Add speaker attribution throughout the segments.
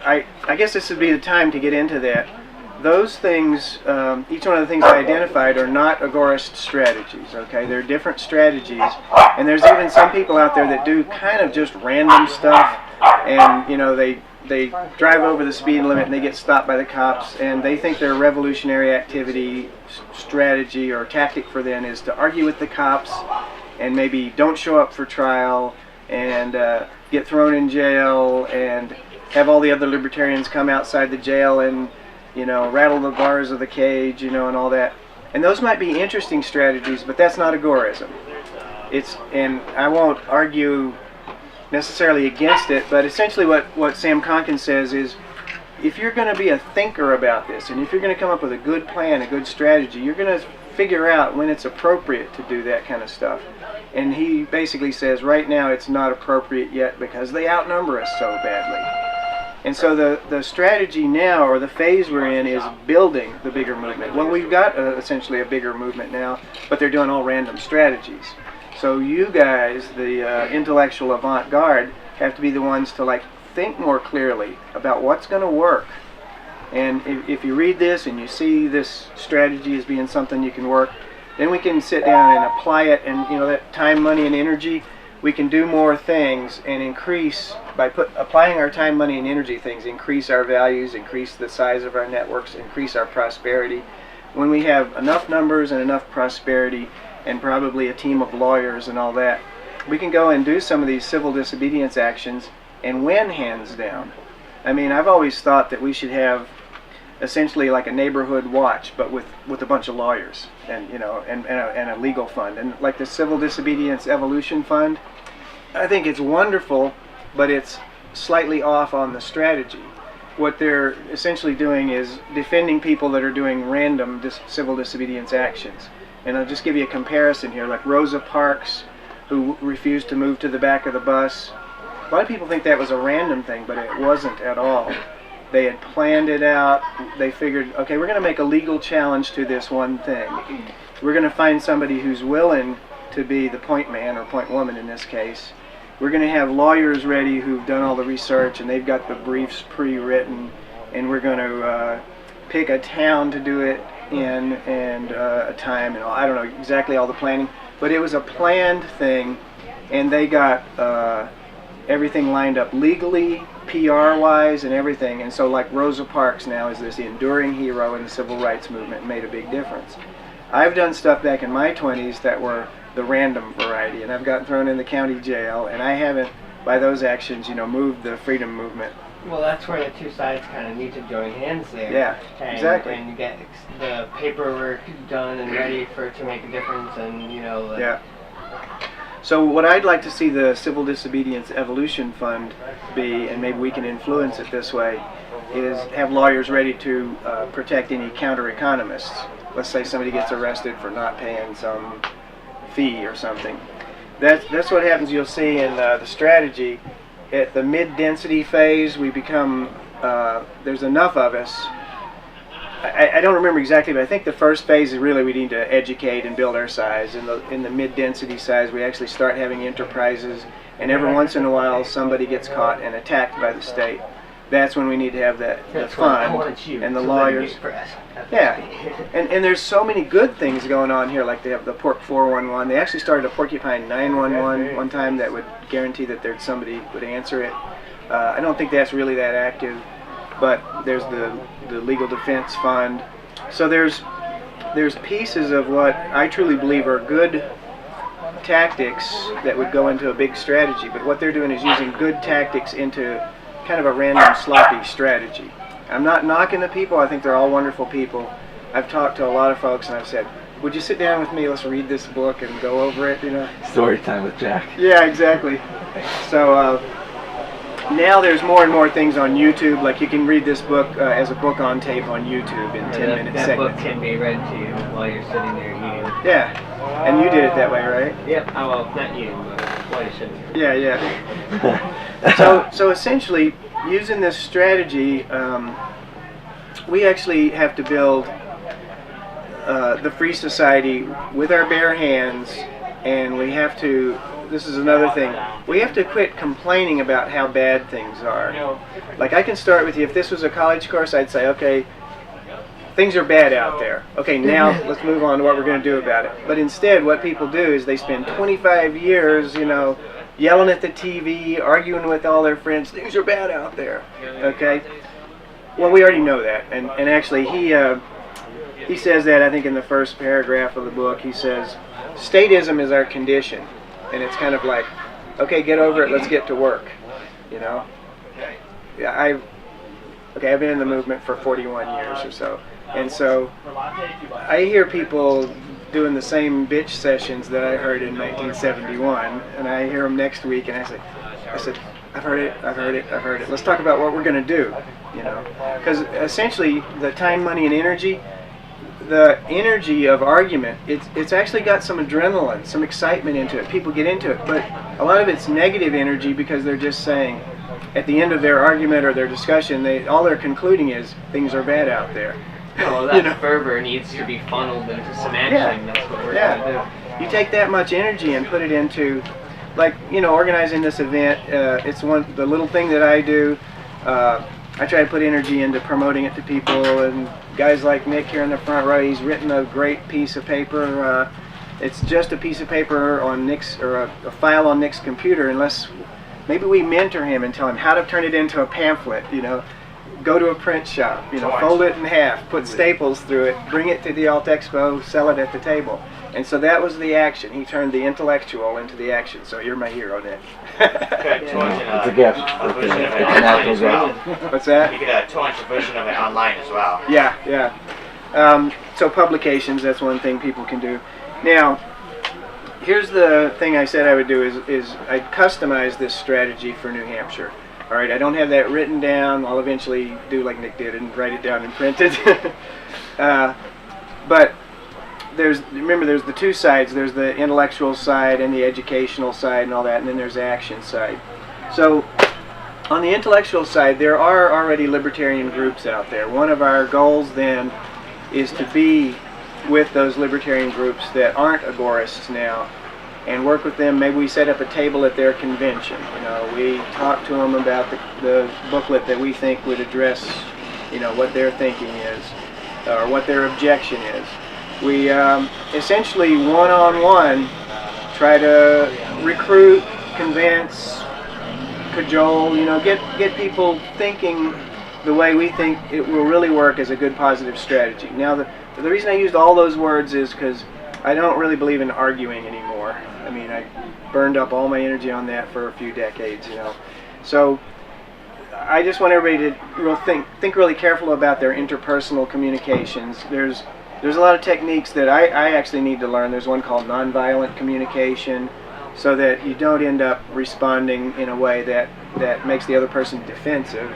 Speaker 1: I guess this would be the time to get into that. Those things, each one of the things I identified are not agorist strategies, okay? They're different strategies, and there's even some people out there that do kind of just random stuff, and, you know, they drive over the speed limit and they get stopped by the cops, and they think their revolutionary activity, strategy, or tactic for them is to argue with the cops and maybe don't show up for trial and get thrown in jail and have all the other libertarians come outside the jail and, you know, rattle the bars of the cage, you know, and all that. And those might be interesting strategies, but that's not agorism. And I won't argue necessarily against it, but essentially what Sam Konkin says is, if you're going to be a thinker about this, and if you're going to come up with a good plan, a good strategy, you're going to figure out when it's appropriate to do that kind of stuff. And he basically says right now it's not appropriate yet because they outnumber us so badly. And so the strategy now, or the phase we're in, is building the bigger movement. Well, we've got essentially a bigger movement now, but they're doing all random strategies. So you guys, the intellectual avant-garde, have to be the ones to like think more clearly about what's going to work. And if you read this and you see this strategy as being something you can work, then we can sit down and apply it, and you know, that time, money, and energy, we can do more things and increase, by applying our time, money, and energy things, increase our values, increase the size of our networks, increase our prosperity. When we have enough numbers and enough prosperity and probably a team of lawyers and all that, we can go and do some of these civil disobedience actions and win hands down. I mean, I've always thought that we should have essentially like a neighborhood watch, but with a bunch of lawyers and, you know, and a legal fund, and like the Civil Disobedience Evolution Fund. I think it's wonderful, but it's slightly off on the strategy. What they're essentially doing is defending people that are doing random civil disobedience actions. And I'll just give you a comparison here, like Rosa Parks, who refused to move to the back of the bus. A lot of people think that was a random thing, but it wasn't at all. They had planned it out. They figured, okay, we're going to make a legal challenge to this one thing. We're going to find somebody who's willing to be the point man, or point woman in this case. We're going to have lawyers ready who've done all the research and they've got the briefs pre-written, and we're going to pick a town to do it in and a time, and I don't know exactly all the planning, but it was a planned thing, and they got everything lined up legally, PR-wise, and everything. And so like Rosa Parks now is this enduring hero in the civil rights movement and made a big difference. I've done stuff back in my 20s that were the random variety, and I've gotten thrown in the county jail, and I haven't, by those actions, you know, moved the freedom movement.
Speaker 2: Well, that's where the two sides kind of need to join hands there.
Speaker 1: Yeah, exactly.
Speaker 2: And get the paperwork done and ready to make a difference, and, you know.
Speaker 1: Yeah. So what I'd like to see the Civil Disobedience Evolution Fund be, and maybe we can influence it this way, is have lawyers ready to protect any counter-economists. Let's say somebody gets arrested for not paying some fee or something. That's what happens. You'll see in the strategy. At the mid-density phase, we become, there's enough of us. I don't remember exactly, but I think the first phase is really we need to educate and build our size. In the mid-density size, we actually start having enterprises, and every once in a while somebody gets caught and attacked by the state. That's when we need to have the fund and the lawyers. Yeah, and there's so many good things going on here, like they have the Porc 411. They actually started a Porcupine 911 one time that would guarantee that there's somebody would answer it. I don't think that's really that active, but there's the Legal Defense Fund. So there's pieces of what I truly believe are good tactics that would go into a big strategy, but what they're doing is using good tactics into kind of a random sloppy strategy. I'm not knocking the people. I think they're all wonderful people. I've talked to a lot of folks and I've said, would you sit down with me, let's read this book and go over it, you know?
Speaker 3: Story time with Jack.
Speaker 1: Yeah, exactly. So now there's more and more things on YouTube, like you can read this book as a book on tape on YouTube in 10-minute segments.
Speaker 2: That book can be read to you while you're sitting there eating.
Speaker 1: Yeah, and you did it that way, right?
Speaker 2: Yep, well, not you, but while you're sitting there.
Speaker 1: Yeah. So essentially, using this strategy, we actually have to build the free society with our bare hands, and we have to this is another thing. We have to quit complaining about how bad things are. Like, I can start with you. If this was a college course, I'd say, okay, things are bad out there. Okay, now let's move on to what we're going to do about it. But instead, what people do is they spend 25 years, you know, yelling at the TV, arguing with all their friends. Things are bad out there. Okay? Well, we already know that. And actually, he says that, I think, in the first paragraph of the book. He says, statism is our condition. And it's kind of like, okay, get over it, let's get to work. You know? Yeah, I've been in the movement for 41 years or so. And so I hear people doing the same bitch sessions that I heard in 1971, and I hear them next week, and I said, I've heard it. Let's talk about what we're going to do, you know, because essentially the time, money, and energy, the energy of argument, it's actually got some adrenaline, some excitement into it. People get into it, but a lot of it's negative energy because they're just saying, at the end of their argument or their discussion, all they're concluding is things are bad out there.
Speaker 2: Well, that fervor needs to be funneled into some action. That's what we're going to do.
Speaker 1: You take that much energy and put it into, like, you know, organizing this event. It's the little thing that I do. I try to put energy into promoting it to people, and guys like Nick here in the front row, he's written a great piece of paper. It's just a piece of paper on Nick's, or a file on Nick's computer, unless maybe we mentor him and tell him how to turn it into a pamphlet, you know. Go to a print shop, you know, fold it in half, put staples through it, bring it to the AltExpo, sell it at the table. And so that was the action. He turned the intellectual into the action. So you're my hero, Nick.
Speaker 3: It's
Speaker 4: a gift.
Speaker 1: What's that?
Speaker 3: You could launch a version of it online as well.
Speaker 1: Yeah. So publications, that's one thing people can do. Now, here's the thing I said I would do is I'd customize this strategy for New Hampshire. All right, I don't have that written down. I'll eventually do like Nick did and write it down and print it. But remember, there's the two sides. There's the intellectual side and the educational side and all that, and then there's the action side. So on the intellectual side, there are already libertarian groups out there. One of our goals then is to be with those libertarian groups that aren't agorists now, and work with them. Maybe we set up a table at their convention. You know, we talk to them about the booklet that we think would address, you know, what their thinking is, or what their objection is. We essentially one-on-one try to recruit, convince, cajole, you know, get people thinking the way we think it will really work as a good positive strategy. Now, the reason I used all those words is because I don't really believe in arguing anymore. I mean, I burned up all my energy on that for a few decades, you know. So I just want everybody to think really careful about their interpersonal communications. There's a lot of techniques that I actually need to learn. There's one called nonviolent communication, so that you don't end up responding in a way that makes the other person defensive.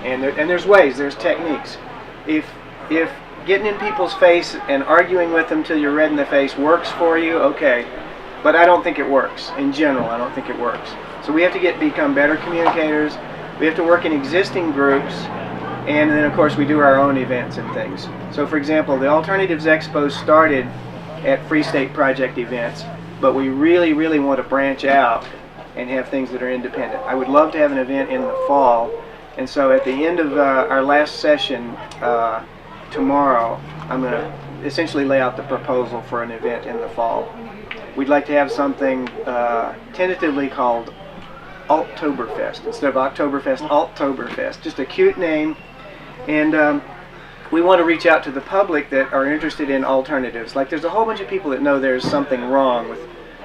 Speaker 1: And there's ways, there's techniques. If getting in people's face and arguing with them till you're red in the face works for you, okay. But I don't think it works. In general, I don't think it works. So we have to become better communicators. We have to work in existing groups. And then, of course, we do our own events and things. So, for example, the Alternatives Expo started at Free State Project events, but we really, really want to branch out and have things that are independent. I would love to have an event in the fall. And so at the end of our last session tomorrow, I'm going to essentially lay out the proposal for an event in the fall. We'd like to have something tentatively called Altoberfest. Instead of Oktoberfest, Altoberfest. Just a cute name. And we want to reach out to the public that are interested in alternatives. Like, there's a whole bunch of people that know there's something wrong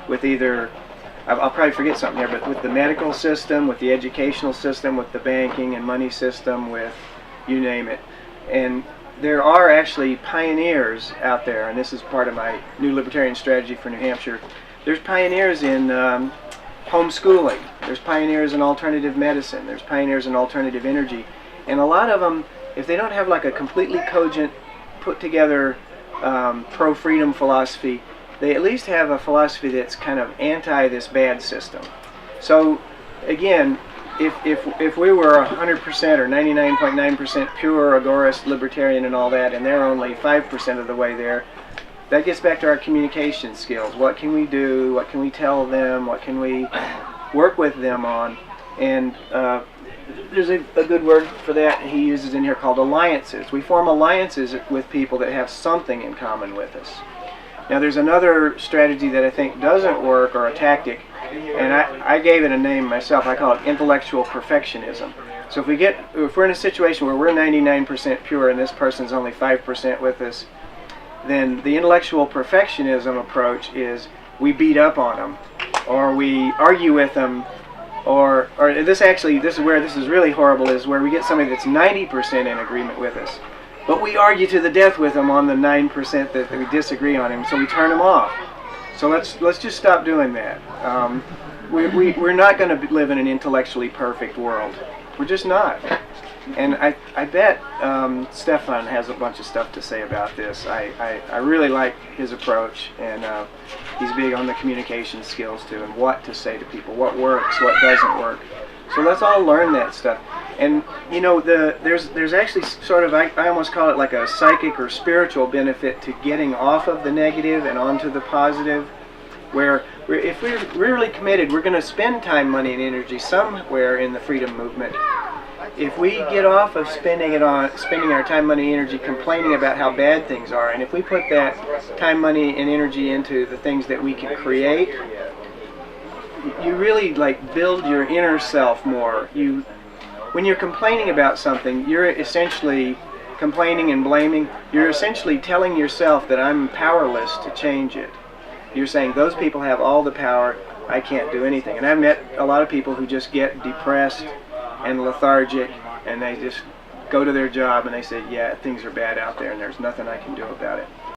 Speaker 1: with either, I'll probably forget something here, but with the medical system, with the educational system, with the banking and money system, with you name it. And there are actually pioneers out there, and this is part of my new Libertarian Strategy for New Hampshire. There's pioneers in homeschooling. There's pioneers in alternative medicine. There's pioneers in alternative energy. And a lot of them, if they don't have like a completely cogent, put together pro-freedom philosophy, they at least have a philosophy that's kind of anti this bad system. So again, if we were 100% or 99.9% pure agorist libertarian and all that, and they're only 5% of the way there, that gets back to our communication skills. What can we do? What can we tell them? What can we work with them on? And there's a good word for that he uses in here called alliances. We form alliances with people that have something in common with us. Now there's another strategy that I think doesn't work, or a tactic, and I gave it a name myself. I call it intellectual perfectionism. So if we're in a situation where we're 99% pure and this person's only 5% with us, then the intellectual perfectionism approach is we beat up on them, or we argue with them, or this is where this is really horrible, is where we get somebody that's 90% in agreement with us, but we argue to the death with them on the 9% that we disagree on him, so we turn them off. So let's just stop doing that. We're not going to live in an intellectually perfect world. We're just not. And I bet Stefan has a bunch of stuff to say about this. I really like his approach, and he's big on the communication skills too, and what to say to people, what works, what doesn't work. So let's all learn that stuff. And you know, there's actually sort of, I almost call it like a psychic or spiritual benefit to getting off of the negative and onto the positive, where if we're really committed, we're going to spend time, money, and energy somewhere in the freedom movement. If we get off of spending our time, money, and energy complaining about how bad things are, and if we put that time, money, and energy into the things that we can create, you really like build your inner self more. When you're complaining about something, you're essentially complaining and blaming. You're essentially telling yourself that I'm powerless to change it. You're saying those people have all the power, I can't do anything. And I've met a lot of people who just get depressed and lethargic, and they just go to their job and they say, yeah, things are bad out there and there's nothing I can do about it.